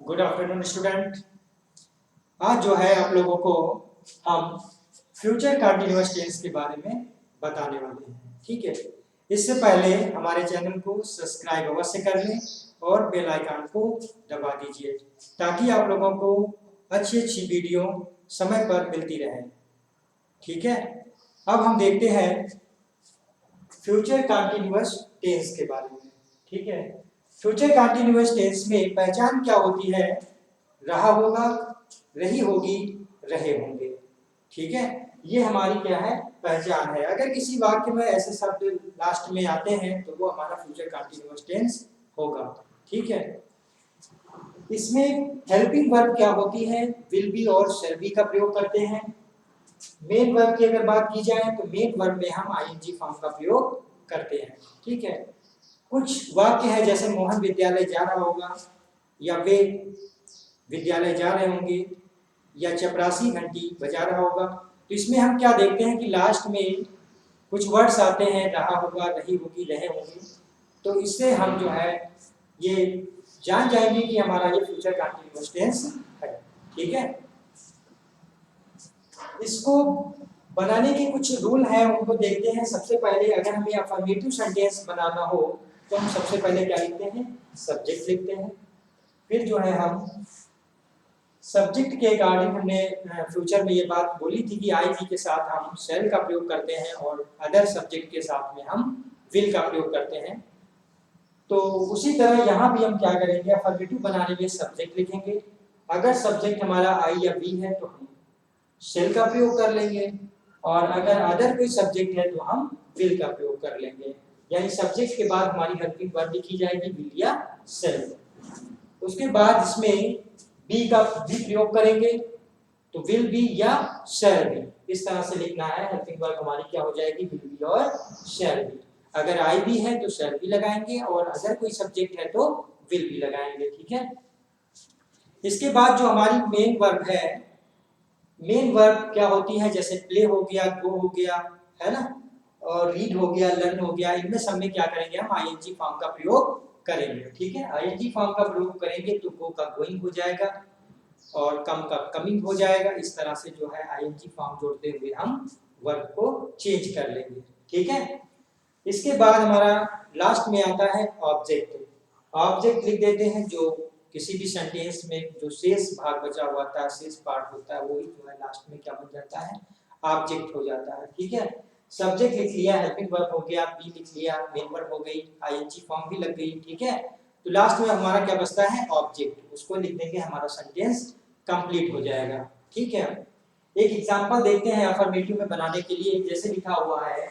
Good afternoon student. आज जो है आप लोगों को हम फ्यूचर कंटीन्यूअस टेंस के बारे में बताने वाले हैं। ठीक है, इससे पहले हमारे चैनल को सब्सक्राइब अवश्य कर लें और बेल आइकन को दबा दीजिए ताकि आप लोगों को अच्छी अच्छी वीडियो समय पर मिलती रहे। ठीक है, अब हम देखते हैं फ्यूचर कंटीन्यूअस टेंस के बारे में। ठीक है, फ्यूचर कंटीन्यूअस टेंस में पहचान क्या होती है? रहा होगा, रही होगी, रहे होंगे। ठीक है, ये हमारी क्या है? पहचान है। अगर किसी वाक्य में ऐसे शब्द लास्ट में आते हैं तो वो हमारा फ्यूचर कंटीन्यूअस टेंस होगा। ठीक है, इसमें हेल्पिंग वर्ब क्या होती है? विल बी और शैल बी का प्रयोग करते हैं। मेन वर्ब की अगर बात की जाए तो मेन वर्ब में हम आईएनजी फॉर्म का प्रयोग करते हैं। ठीक है, कुछ वाक्य है जैसे मोहन विद्यालय जा रहा होगा, या वे विद्यालय जा रहे होंगे, या चपरासी घंटी बजा रहा होगा। तो इसमें हम क्या देखते हैं कि लास्ट में कुछ वर्ड्स आते हैं, रहा होगा, रही होगी, रहे होंगे। तो इससे हम जो है ये जान जाएंगे कि हमारा ये फ्यूचर कंटीन्यूअस टेंस है। ठीक है, इसको बनाने के कुछ रूल हैं, उनको देखते हैं। सबसे पहले अगर हमें अफर्मेटिव सेंटेंस बनाना हो तो हम सबसे पहले क्या लिखते हैं? सब्जेक्ट लिखते हैं। फिर जो है हम सब्जेक्ट के अकॉर्डिंग हमने फ्यूचर में ये बात बोली थी कि आई बी के साथ हम शैल का प्रयोग करते हैं और अदर सब्जेक्ट के साथ में हम विल का प्रयोग करते हैं। तो उसी तरह यहाँ भी हम क्या करेंगे? अफर्मेटिव बनाने में सब्जेक्ट लिखेंगे। अगर सब्जेक्ट हमारा आई या बी है तो हम शैल का प्रयोग कर लेंगे, और अगर अदर कोई सब्जेक्ट है तो हम विल का प्रयोग कर लेंगे। यानी सब्जेक्ट के बाद हमारी हेल्पिंग वर्ब लिखी जाएगी विल या शैल। उसके बाद इसमें बी का भी प्रयोग करेंगे तो विल बी या शैल बी, इस तरह से लिखना है। हेल्पिंग वर्ब हमारी क्या हो जाएगी? विल बी और शैल बी। अगर आई बी है तो शैल बी लगाएंगे, और अगर कोई सब्जेक्ट है तो विल बी लगाएंगे। ठीक है, इसके बाद जो हमारी मेन वर्ब है, मेन वर्ब क्या होती है? जैसे प्ले हो गया, गो हो गया, है ना, और रीड हो गया, लर्न हो गया। इनमें सब में क्या करेंगे? हम आईएनजी फॉर्म का प्रयोग करेंगे। ठीक है, आईएनजी फॉर्म का प्रयोग करेंगे तो गो का गोइंग हो जाएगा और कम का कमिंग हो जाएगा। इस तरह से जो है आईएनजी फॉर्म जोड़ते हुए हम वर्ब को चेंज कर लेंगे। ठीक है, इसके बाद हमारा लास्ट में आता है ऑब्जेक्ट। ऑब्जेक्ट लिख देते हैं, जो किसी भी सेंटेंस में जो शेष भाग बचा हुआ था, शेष पार्ट होता है, वही जो है लास्ट में क्या बन जाता है? ऑब्जेक्ट हो जाता है। ठीक है, सब्जेक्ट लिख लिया, हेल्पिंग वर्ब हो गया, बी लिख लिया, मेन वर्ब हो गई, आईएनजी फॉर्म भी लग गई। ठीक है, तो लास्ट में हमारा क्या बचता है? ऑब्जेक्ट। उसको लिख देंगे, हमारा सेंटेंस कंप्लीट हो जाएगा। ठीक है, एक एग्जांपल देखते हैं अफर्मेटिव में बनाने के लिए। जैसे लिखा हुआ है,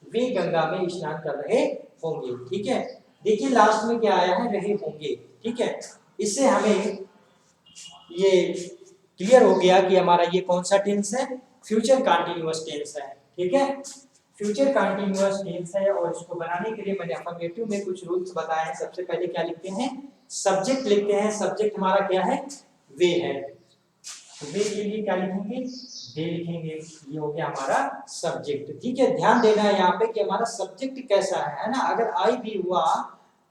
वे गंगा में स्नान कर रहे होंगे। ठीक है, देखिए लास्ट में क्या आया है? रहे होंगे। ठीक है, इससे हमें ये क्लियर हो गया कि हमारा ये कौन सा टेंस है? फ्यूचर कंटीन्यूअस टेंस है। ठीक है, फ्यूचर कंटीन्यूअस टेंस है, और इसको बनाने के लिए मैंने अफर्मेटिव में कुछ रूल्स बताए हैं। सबसे पहले क्या लिखते हैं? सब्जेक्ट लिखते हैं। सब्जेक्ट हमारा क्या है? वे है। वे के लिए क्या लिखेंगे? दे लिखेंगे। ये हो गया हमारा सब्जेक्ट। ठीक है, ध्यान देना है यहाँ पे कि हमारा सब्जेक्ट कैसा है ना। अगर आई भी हुआ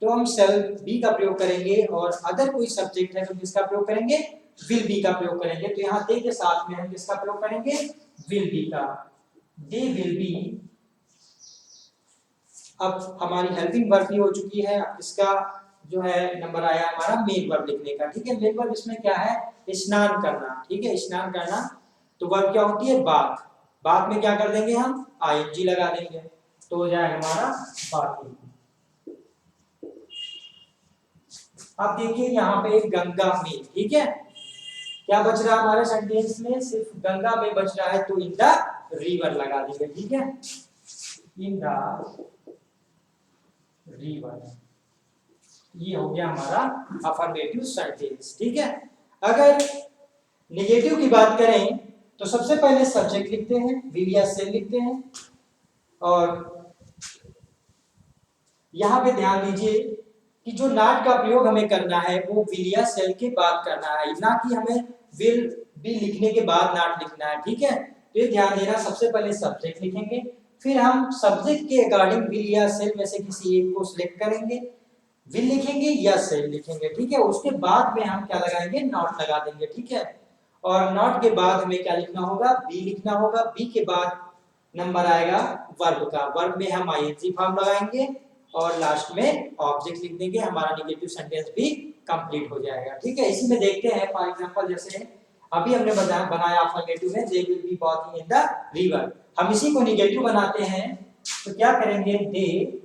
तो हम शैल बी का प्रयोग करेंगे, और अगर कोई सब्जेक्ट है तो किसका प्रयोग करेंगे? विल बी का प्रयोग करेंगे। तो यहाँ दे के साथ में हम किसका प्रयोग करेंगे? विल बी का। They will be. अब हमारी हेल्पिंग वर्ब भी हो चुकी है। अब इसका जो है नंबर आया हमारा मेन वर्ब लिखने का। ठीक है, मेन वर्ब इसमें क्या है? स्नान करना। ठीक है, स्नान करना। तो वर्ब क्या होती है? बाथ। बाथ में क्या कर देंगे? हम आईएनजी लगा देंगे, तो हो जाए हमारा बाथिंग। अब देखिए यहाँ पे गंगा में, ठीक है, क्या बच रहा है हमारे सेंटेंस में? सिर्फ गंगा में बच रहा है, तो इन द रिवर लगा देंगे। ठीक है, इन द रिवर। ये हो गया हमारा अफर्मेटिव सेंटेंस। ठीक है, अगर नेगेटिव की बात करें तो सबसे पहले सब्जेक्ट लिखते हैं, विल या शैल लिखते हैं, और यहां पे ध्यान दीजिए कि जो नॉट का प्रयोग हमें करना है वो विल या शैल के बाद करना है, ना कि हमें विल भी लिखने के बाद नॉट लिखना है। ठीक है, तो ये ध्यान देना। सबसे पहले सब्जेक्ट लिखेंगे, फिर हम सब्जेक्ट के अकॉर्डिंग विल या शैल में से किसी एक को सिलेक्ट करेंगे, विल लिखेंगे या सेल लिखेंगे, ठीक है। उसके बाद में हम क्या लगाएंगे, नॉट लगा देंगे, ठीक है। और नॉट के बाद हमें क्या लिखना होगा, बी लिखना होगा। बी के बाद नंबर आएगा वर्ब का, वर्ब में हम आईएनजी फॉर्म लगाएंगे और लास्ट में ऑब्जेक्ट लिख देंगे, हमारा नेगेटिव सेंटेंस भी कंप्लीट हो जाएगा, ठीक है। इसी में देखते हैं फॉर एग्जांपल, जैसे अभी हमने बनाया अफर्मेटिव में, they will be walking in the river. हम इसी को नेगेटिव बनाते हैं तो क्या करेंगे, दे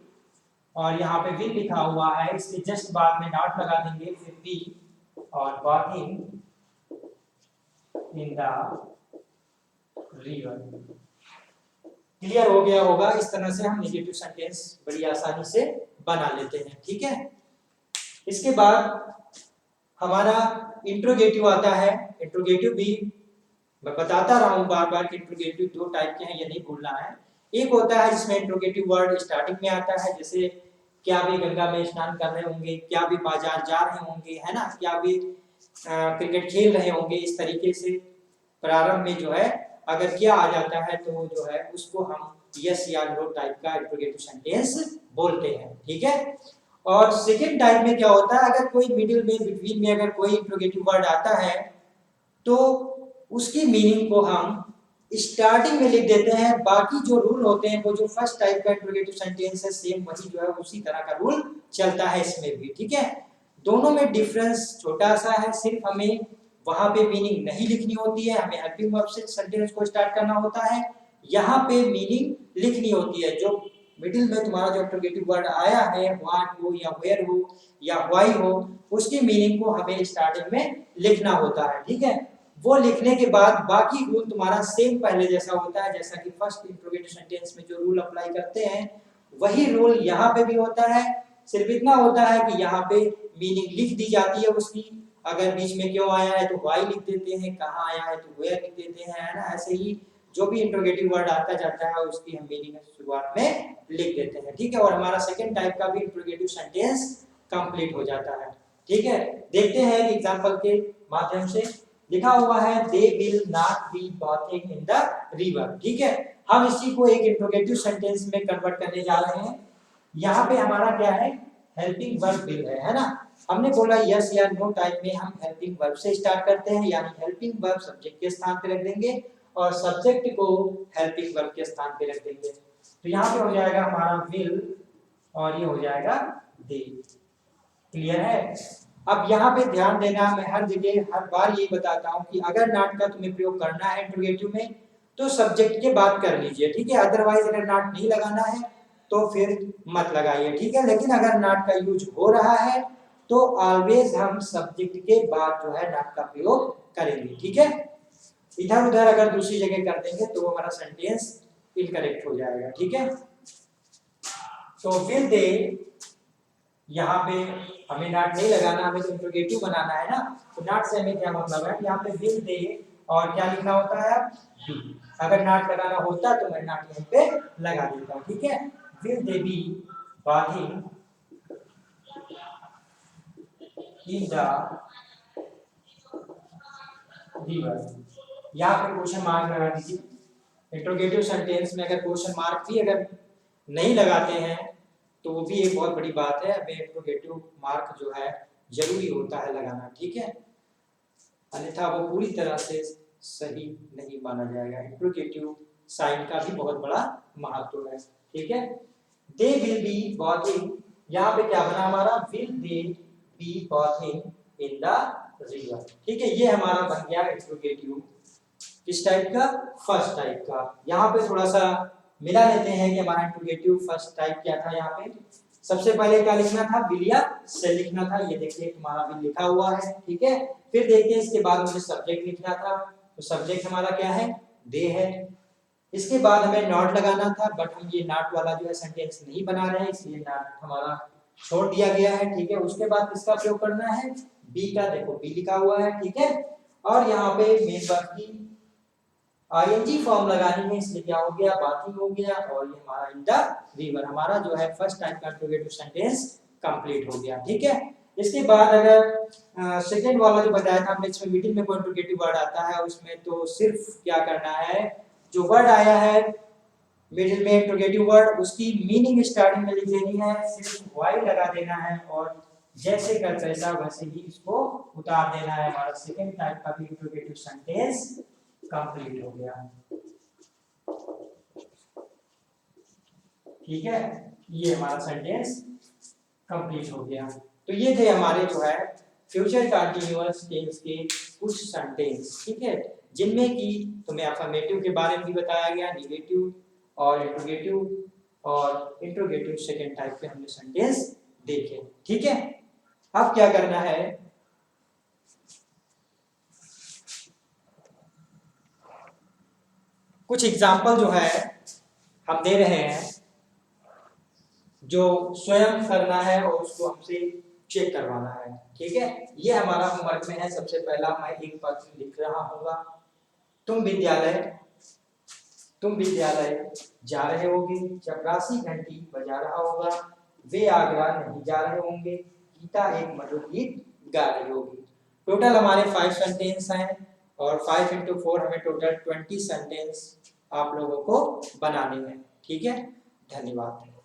और यहाँ पे विल लिखा हुआ है, इसके जस्ट बाद में नॉट लगा देंगे, फिर बी और walking in the river. Clear हो गया होगा। इस तरह से हम नेगेटिव सेंटेंस बड़ी आसानी से बना लेते हैं, ठीक है। इसके बाद हमारा इंट्रोगेटिव आता है। इंट्रोगेटिव भी मैं बताता रहा हूं बार बार कि इंट्रोगेटिव दो टाइप के हैं, ये नहीं भूलना है। एक होता है जिसमें इंट्रोगेटिव वर्ड स्टार्टिंग में आता है, जैसे क्या वे गंगा में स्नान कर रहे होंगे, क्या वे बाजार जा रहे होंगे, है ना, क्या वे क्रिकेट खेल रहे होंगे। इस तरीके से प्रारंभ में जो है अगर क्या आ जाता है तो जो है उसको हम यस या नो टाइप का इंट्रोगेटिव सेंटेंस बोलते हैं, ठीक है। और सेकंड टाइप में क्या होता है, अगर कोई मिडिल में बिटवीन में अगर कोई इंट्रोगेटिव वर्ड आता है तो उसकी मीनिंग को हम स्टार्टिंग में लिख देते हैं। बाकी जो रूल होते हैं वो जो फर्स्ट टाइप का इंट्रोगेटिव सेंटेंस है सेम वही जो है उसी तरह का रूल चलता है इसमें भी, ठीक है। दोनों में डिफरेंस छोटा सा है, सिर्फ हमें वहां पे मीनिंग नहीं लिखनी होती है, हमें हेल्पिंग वर्ब से सेंटेंस को स्टार्ट करना होता है। यहाँ पे मीनिंग लिखनी होती है। जो मिडिल में तुम्हारा जो इंट्रोगेटिव वर्ड आया है, व्हाट हो या वेयर हो या व्हाई हो, उसकी मीनिंग को हमें स्टार्टिंग में लिखना होता है, ठीक है। वो लिखने के बाद बाकी रूल तुम्हारा सेम पहले जैसा होता है, जैसा कि फर्स्ट इंट्रोगेटिव सेंटेंस में जो रूल अप्लाई करते हैं वही रूल यहाँ पे भी होता है। सिर्फ इतना होता है कि यहाँ पे मीनिंग लिख दी जाती है उसकी, अगर बीच में क्यों आया है तो व्हाई लिख देते हैं, कहाँ आया है तो वेयर लिख देते हैं, है ना। ऐसे ही जो भी इंट्रोगेटिव वर्ड आता जाता है उसकी हम मीनिंग शुरुआत में लिख देते हैं, ठीक है। और हमारा सेकंड टाइप का भी इंट्रोगेटिव सेंटेंस कंप्लीट हो जाता है, ठीक है। देखते हैं एग्जांपल के माध्यम से। लिखा हुआ है they will not be bathing in the river, ठीक है। हम इसी को एक इंट्रोगेटिव सेंटेंस में कन्वर्ट करने जा रहे हैं। यहाँ पे हमारा क्या है, हेल्पिंग वर्ब विल है ना। हमने बोला यस या नो टाइप में हम हेल्पिंग वर्ब से स्टार्ट करते हैं, यानी हेल्पिंग वर्ब सब्जेक्ट के स्थान पे रख देंगे और सब्जेक्ट को हेल्पिंग वर्ब के स्थान पे रख देंगे। तो यहाँ पे हो जाएगा हमारा विल और ये हो जाएगा दे। क्लियर है। अब यहाँ पे ध्यान देना, मैं हर जगह हर बार यही बताता हूँ कि अगर नॉट का तुम्हें प्रयोग करना है इंट्रोगेटिव में तो सब्जेक्ट के बाद कर लीजिए, ठीक है। अदरवाइज अगर नॉट नहीं लगाना है तो फिर मत लगाइए, ठीक है। लेकिन अगर नॉट का यूज हो रहा है तो ऑलवेज हम सब्जेक्ट के बाद जो है नॉट का प्रयोग करेंगे, ठीक है। इधर उधर अगर दूसरी जगह कर देंगे तो हमारा सेंटेंस इनकरेक्ट हो जाएगा, ठीक है। तो विल दे, यहाँ पे हमें नॉट नहीं लगाना, हमें तो इंट्रोगेटिव बनाना है ना। तो नॉट से हमें क्या मतलब है, यहाँ पे विल दे और क्या लिखना होता है बी। अगर नॉट लगाना होता तो मैं नॉट यहाँ पे लगा देता, ठीक है। Will they B bathing in the river. यहाँ पे क्वेश्चन मार्क लगा दीजिए। इंट्रोगेटिव सेंटेंस में अगर क्वेश्चन मार्क भी अगर नहीं लगाते हैं तो वो भी एक बहुत बड़ी बात है। हमें इंट्रोगेटिव मार्क जो है जरूरी होता है लगाना, ठीक है। अन्यथा वो पूरी तरह से सही नहीं माना जाएगा। इंट्रोगेटिव साइन का भी बहुत बड़ा महत्व है, ठीक है। दे विल बी वॉकिंग, यहाँ पे क्या बना हमारा, will they be walking in the river, ठीक है। ये हमारा बन गया इंट्रोगेटिव। किस टाइप का, फर्स्ट टाइप का। यहाँ पे थोड़ा सा मिला लेते हैं कि हमारा इंट्रोगेटिव फर्स्ट टाइप क्या था। यहाँ पे सबसे पहले क्या लिखना था, विल या से लिखना था। ये देखिए तुम्हारा विल लिखा हुआ है, ठीक है। फिर देखिए इसके बाद मुझे सब्जेक्ट लिखना था, तो सब्जेक्ट हमारा क्या है, दे है। इसके बाद हमें नॉट लगाना था, बट हम ये नॉट वाला जो है सेंटेंस नहीं बना रहे हैं इसलिए नॉट हमारा छोड़ दिया गया है, ठीक है। उसके बाद किसका प्रयोग करना है, बी का। देखो बी लिखा हुआ है, ठीक है। और यहाँ पे मेन वर्ब की आईएनजी फॉर्म लगानी है, इसलिए क्या हो गया, बाथिंग हो गया। और ये हमारा इन द रिवर हमारा जो है फर्स्ट टाइप का इंट्रोगेटिव सेंटेंस कंप्लीट हो गया, ठीक है। इसके बाद अगर सेकंड वाला जो बताया था हमने, इसमें मिडिल में कोई इंट्रोगेटिव वर्ड आता है उसमें तो सिर्फ क्या करना है, जो वर्ड आया है मिडिल में इंट्रोगेटिव वर्ड, उसकी मीनिंग स्टार्टिंग में लिख देनी है, सिर्फ वाई लगा देना है और जैसे कर तैसा वैसे ही इसको उतार देना है। हमारा सेकंड टाइप का भी इंट्रोगेटिव सेंटेंस कंप्लीट हो गया। ठीक है, ये हमारा सेंटेंस कंप्लीट हो गया। तो ये थे हमारे जो है फ्यूचर कंटीन्यूअस टेंस के कुछ सेंटेंस, ठीक है, जिनमें कि तुम्हें अफर्मेटिव के बारे में भी बताया गया, नेगेटिव और इंट्रोगेटिव सेकंड टाइप के हमने सेंटेंस देखे। ठीक है, अब क्या करना है, कुछ एग्जाम्पल जो है हम दे रहे हैं, जो स्वयं करना है और उसको हमसे चेक करवाना है। ठीक है, ये हमारा होमवर्क में है। सबसे पहला मैं एक पत्र लिख रहा हूँगा, तुम विद्यालय जा रहे होगे, चपरासी घंटी बजा रहा होगा, वे आगरा नहीं जा रहे होंगे, गीता एक मधुर गीत गा रही होगी। टोटल हमारे 5 सेंटेंस हैं और 5 into 4 हमें टोटल 20 सेंटेंस आप लोगों को बनाने हैं। ठीक है, धन्यवाद।